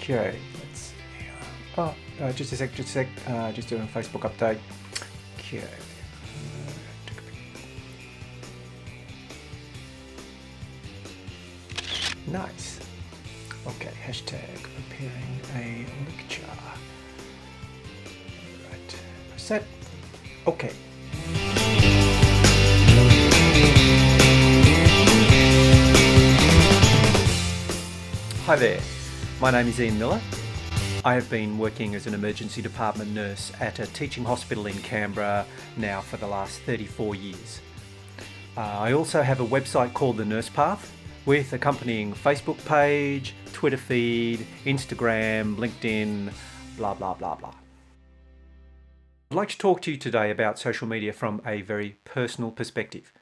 Okay, let's see. Just a sec, just doing a Facebook update. Okay. Nice. Okay, hashtag preparing a lecture. Right, set. Okay. Hi there, my name is Ian Miller. I have been working as an emergency department nurse at a teaching hospital in Canberra now for the last 34 years. I also have a website called The Nurse Path with accompanying Facebook page, Twitter feed, Instagram, LinkedIn, blah, blah, blah, blah. I'd like to talk to you today about social media from a very personal perspective,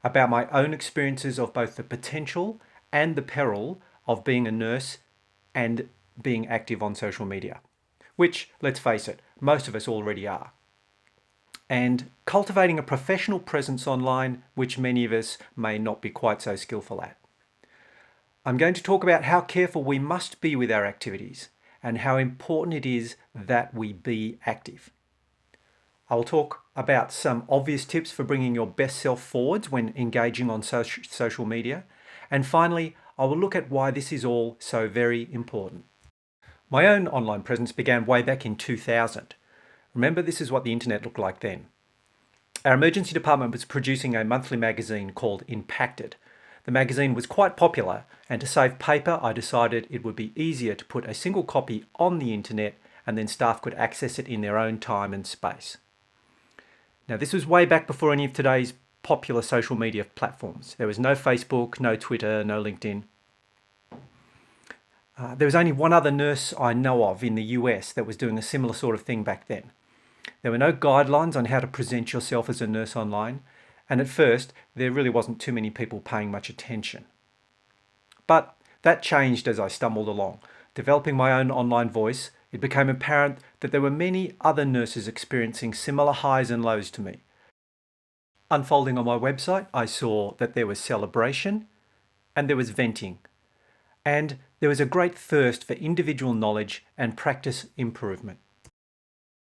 about my own experiences of both the potential and the peril of being a nurse and being active on social media, which, let's face it, most of us already are. And cultivating a professional presence online, which many of us may not be quite so skillful at. I'm going to talk about how careful we must be with our activities and how important it is that we be active. I will talk about some obvious tips for bringing your best self forwards when engaging on social media. And finally, I will look at why this is all so very important. My own online presence began way back in 2000. Remember, this is what the internet looked like then. Our emergency department was producing a monthly magazine called Impacted. The magazine was quite popular, and to save paper, I decided it would be easier to put a single copy on the internet and then staff could access it in their own time and space. Now, this was way back before any of today's popular social media platforms. There was no Facebook, no Twitter, no LinkedIn. There was only one other nurse I know of in the US that was doing a similar sort of thing back then. There were no guidelines on how to present yourself as a nurse online, and at first, there really wasn't too many people paying much attention. But that changed as I stumbled along. Developing my own online voice, it became apparent that there were many other nurses experiencing similar highs and lows to me. Unfolding on my website, I saw that there was celebration and there was venting. And there was a great thirst for individual knowledge and practice improvement.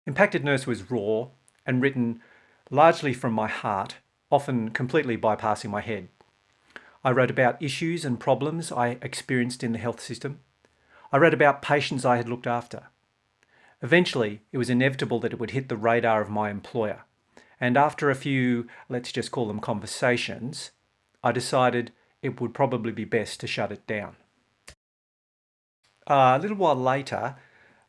Impacted Nurse was raw and written largely from my heart, often completely bypassing my head. I wrote about issues and problems I experienced in the health system. I read about patients I had looked after. Eventually, it was inevitable that it would hit the radar of my employer. And after a few, let's just call them conversations, I decided it would probably be best to shut it down. A little while later,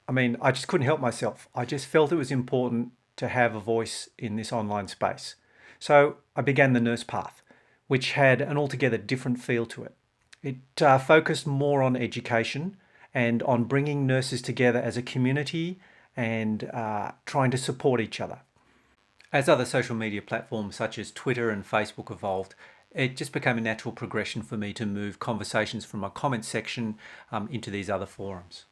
I just couldn't help myself. I just felt it was important to have a voice in this online space. So I began the Nurse Path, which had an altogether different feel to it. It focused more on education and on bringing nurses together as a community and trying to support each other. As other social media platforms such as Twitter and Facebook evolved, it just became a natural progression for me to move conversations from my comment section into these other forums.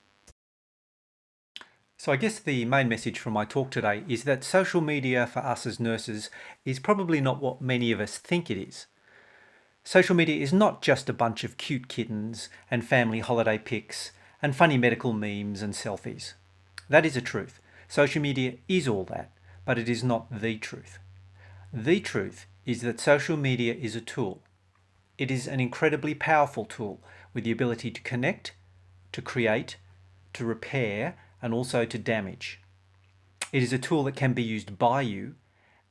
So I guess the main message from my talk today is that social media for us as nurses is probably not what many of us think it is. Social media is not just a bunch of cute kittens and family holiday pics and funny medical memes and selfies. That is a truth. Social media is all that, but it is not the truth. The truth is that social media is a tool. It is an incredibly powerful tool with the ability to connect, to create, to repair, and also to damage. It is a tool that can be used by you,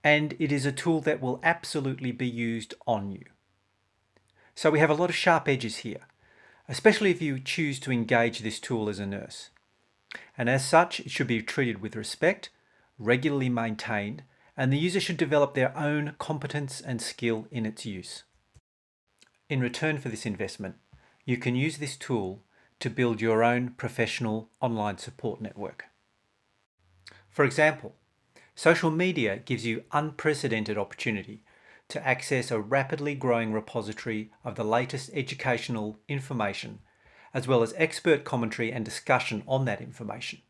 and it is a tool that will absolutely be used on you. So we have a lot of sharp edges here, especially if you choose to engage this tool as a nurse. And as such, it should be treated with respect, regularly maintained, and the user should develop their own competence and skill in its use. In return for this investment, you can use this tool to build your own professional online support network. For example, social media gives you unprecedented opportunity to access a rapidly growing repository of the latest educational information, as well as expert commentary and discussion on that information.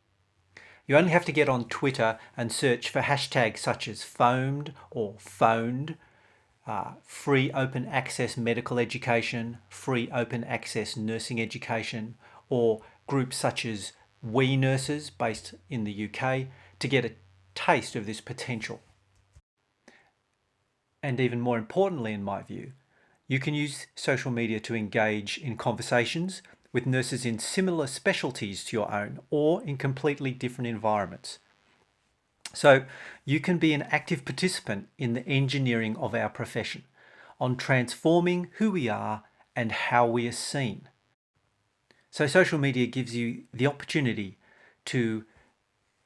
You only have to get on Twitter and search for hashtags such as foamed or phoned, free open access medical education, free open access nursing education, or groups such as We Nurses, based in the UK, to get a taste of this potential. And even more importantly, in my view, you can use social media to engage in conversations with nurses in similar specialties to your own or in completely different environments. So you can be an active participant in the engineering of our profession, on transforming who we are and how we are seen. So social media gives you the opportunity to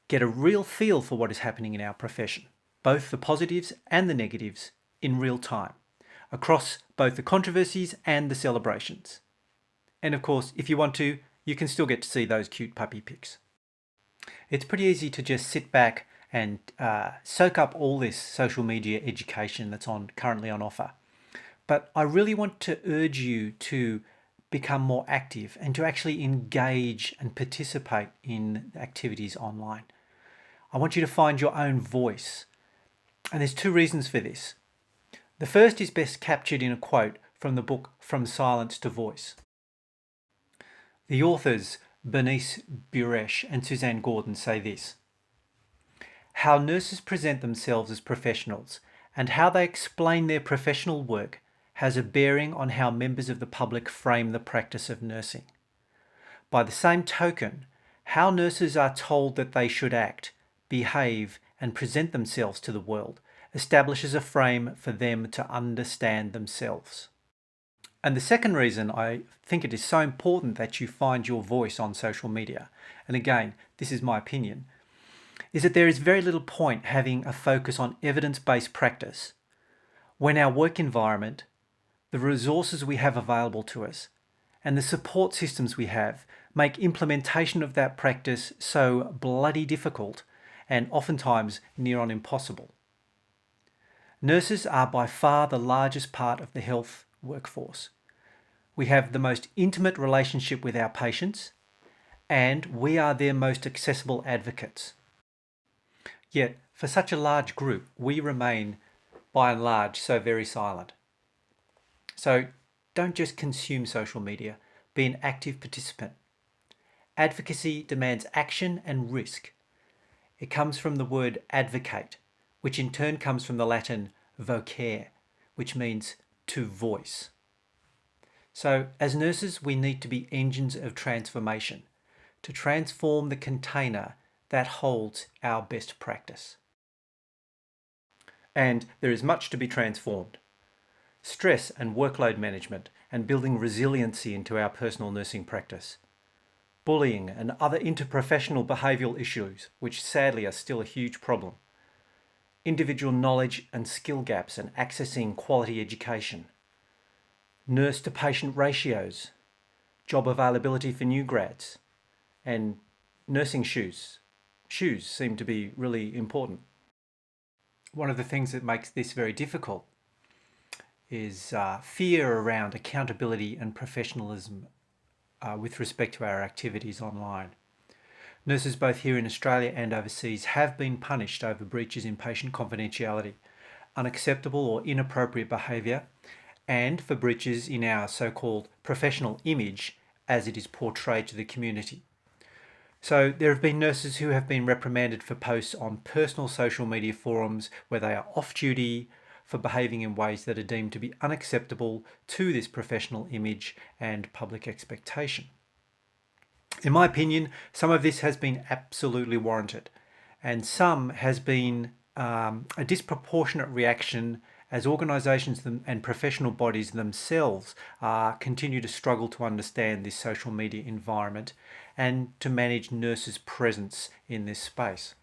get a real feel for what is happening in our profession, both the positives and the negatives, in real time, across both the controversies and the celebrations. And of course, if you want to, you can still get to see those cute puppy pics. It's pretty easy to just sit back and soak up all this social media education that's currently on offer. But I really want to urge you to become more active and to actually engage and participate in activities online. I want you to find your own voice. And there's two reasons for this. The first is best captured in a quote from the book From Silence to Voice. The authors Bernice Buresh and Suzanne Gordon say this: how nurses present themselves as professionals and how they explain their professional work has a bearing on how members of the public frame the practice of nursing. By the same token, how nurses are told that they should act, behave, and present themselves to the world establishes a frame for them to understand themselves. And the second reason I think it is so important that you find your voice on social media, and again, this is my opinion, is that there is very little point having a focus on evidence-based practice when our work environment, the resources we have available to us, and the support systems we have make implementation of that practice so bloody difficult and oftentimes near on impossible. Nurses are by far the largest part of the health workforce. We have the most intimate relationship with our patients, and we are their most accessible advocates. Yet, for such a large group, we remain, by and large, so very silent. So, don't just consume social media, be an active participant. Advocacy demands action and risk. It comes from the word advocate, which in turn comes from the Latin vocare, which means to voice. So, as nurses, we need to be engines of transformation, to transform the container that holds our best practice. And there is much to be transformed. Stress and workload management and building resiliency into our personal nursing practice. Bullying and other interprofessional behavioural issues, which sadly are still a huge problem. Individual knowledge and skill gaps and accessing quality education. Nurse to patient ratios. Job availability for new grads. And nursing shoes. Shoes seem to be really important. One of the things that makes this very difficult is fear around accountability and professionalism with respect to our activities online. Nurses both here in Australia and overseas have been punished over breaches in patient confidentiality, unacceptable or inappropriate behaviour, and for breaches in our so-called professional image as it is portrayed to the community. So there have been nurses who have been reprimanded for posts on personal social media forums where they are off-duty, for behaving in ways that are deemed to be unacceptable to this professional image and public expectation. In my opinion, some of this has been absolutely warranted, and some has been a disproportionate reaction as organisations and professional bodies themselves continue to struggle to understand this social media environment and to manage nurses' presence in this space.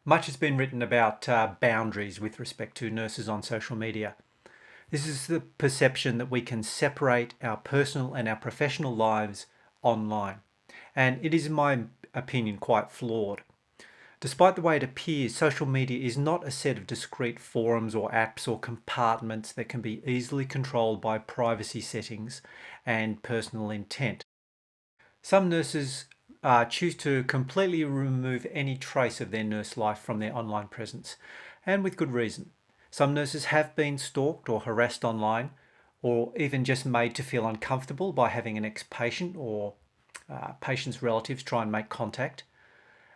Much has been written about boundaries with respect to nurses on social media. This is the perception that we can separate our personal and our professional lives online, and it is, in my opinion, quite flawed. Despite the way it appears, social media is not a set of discrete forums or apps or compartments that can be easily controlled by privacy settings and personal intent. Some nurses choose to completely remove any trace of their nurse life from their online presence, and with good reason. Some nurses have been stalked or harassed online, or even just made to feel uncomfortable by having an ex-patient or patients' relatives try and make contact.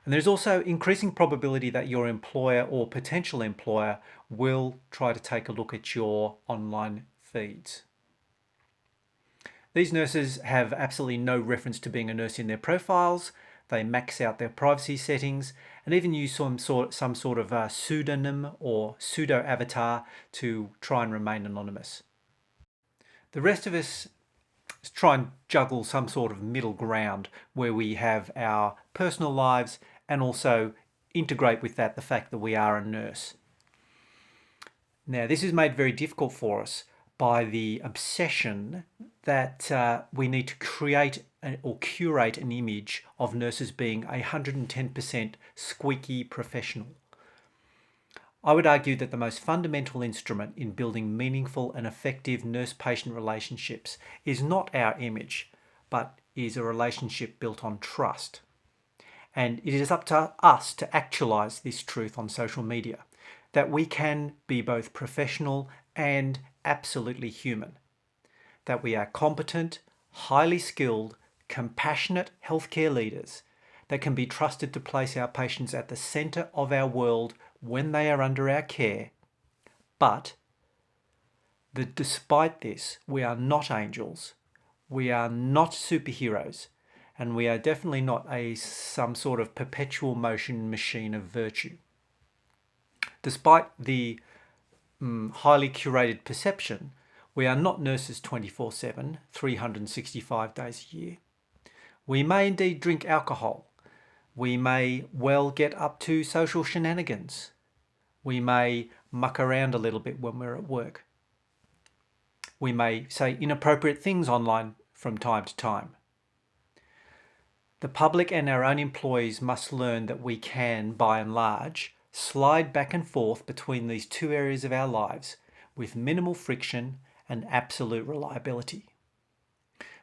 And there's also increasing probability that your employer or potential employer will try to take a look at your online feeds. These nurses have absolutely no reference to being a nurse in their profiles. They max out their privacy settings and even use some sort of pseudonym or pseudo avatar to try and remain anonymous. The rest of us try and juggle some sort of middle ground where we have our personal lives and also integrate with that the fact that we are a nurse. Now, this is made very difficult for us by the obsession that we need to create or curate an image of nurses being 110% squeaky professional. I would argue that the most fundamental instrument in building meaningful and effective nurse-patient relationships is not our image, but is a relationship built on trust. And it is up to us to actualize this truth on social media, that we can be both professional and absolutely human, that we are competent, highly skilled, compassionate healthcare leaders that can be trusted to place our patients at the center of our world when they are under our care, but that despite this, we are not angels, we are not superheroes, and we are definitely not some sort of perpetual motion machine of virtue. Despite the highly curated perception, we are not nurses 24/7, 365 days a year. We may indeed drink alcohol. We may well get up to social shenanigans. We may muck around a little bit when we're at work. We may say inappropriate things online from time to time. The public and our own employees must learn that we can, by and large, slide back and forth between these two areas of our lives with minimal friction and absolute reliability.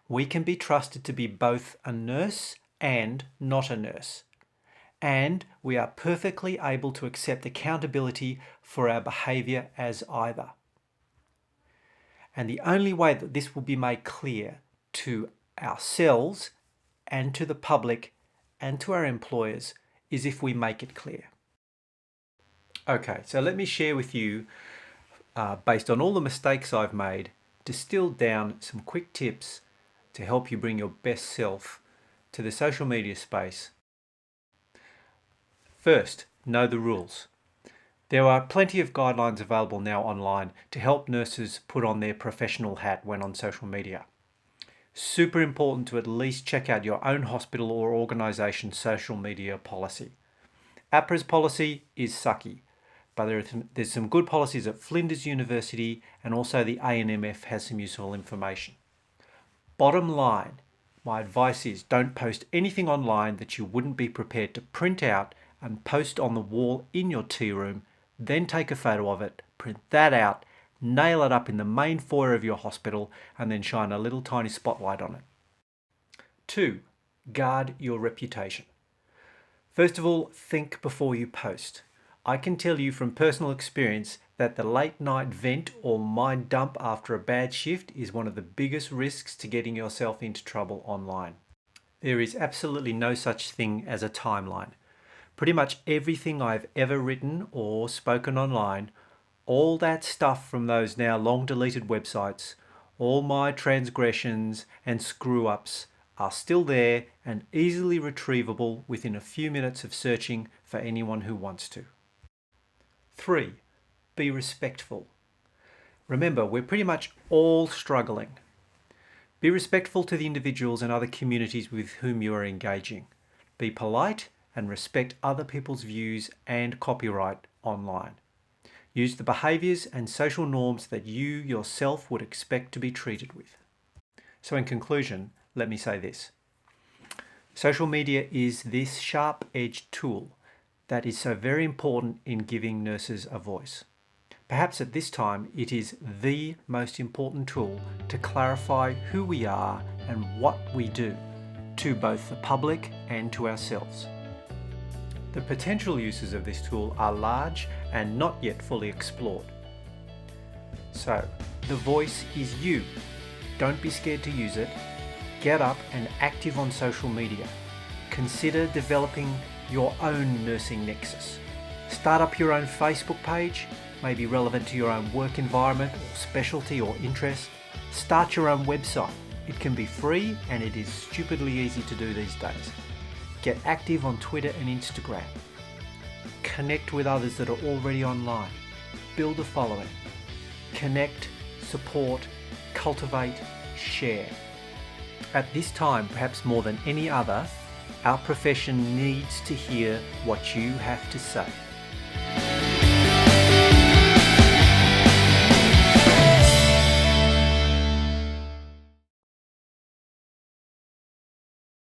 We can be trusted to be both a nurse and not a nurse. And we are perfectly able to accept accountability for our behaviour as either. And the only way that this will be made clear to ourselves and to the public and to our employers is if we make it clear. Okay, so let me share with you, based on all the mistakes I've made, distilled down some quick tips to help you bring your best self to the social media space. First, know the rules. There are plenty of guidelines available now online to help nurses put on their professional hat when on social media. Super important to at least check out your own hospital or organisation's social media policy. AHPRA's policy is sucky, but there's some good policies at Flinders University, and also the ANMF has some useful information. Bottom line, my advice is don't post anything online that you wouldn't be prepared to print out and post on the wall in your tea room, then take a photo of it, print that out, nail it up in the main foyer of your hospital, and then shine a little tiny spotlight on it. 2. Guard your reputation. First of all, think before you post. I can tell you from personal experience that the late night vent or mind dump after a bad shift is one of the biggest risks to getting yourself into trouble online. There is absolutely no such thing as a timeline. Pretty much everything I've ever written or spoken online, all that stuff from those now long deleted websites, all my transgressions and screw-ups are still there and easily retrievable within a few minutes of searching for anyone who wants to. 3. Be respectful. Remember, we're pretty much all struggling. Be respectful to the individuals and other communities with whom you are engaging. Be polite and respect other people's views and copyright online. Use the behaviours and social norms that you yourself would expect to be treated with. So in conclusion, let me say this. Social media is this sharp-edged tool that is so very important in giving nurses a voice. Perhaps at this time, it is the most important tool to clarify who we are and what we do to both the public and to ourselves. The potential uses of this tool are large and not yet fully explored. So, the voice is you. Don't be scared to use it. Get up and active on social media. Consider developing your own nursing nexus. Start up your own Facebook page, maybe relevant to your own work environment or specialty or interest. Start your own website. It can be free and it is stupidly easy to do these days. Get active on Twitter and Instagram. Connect with others that are already online. Build a following. Connect, support, cultivate, share. At this time, perhaps more than any other, our profession needs to hear what you have to say.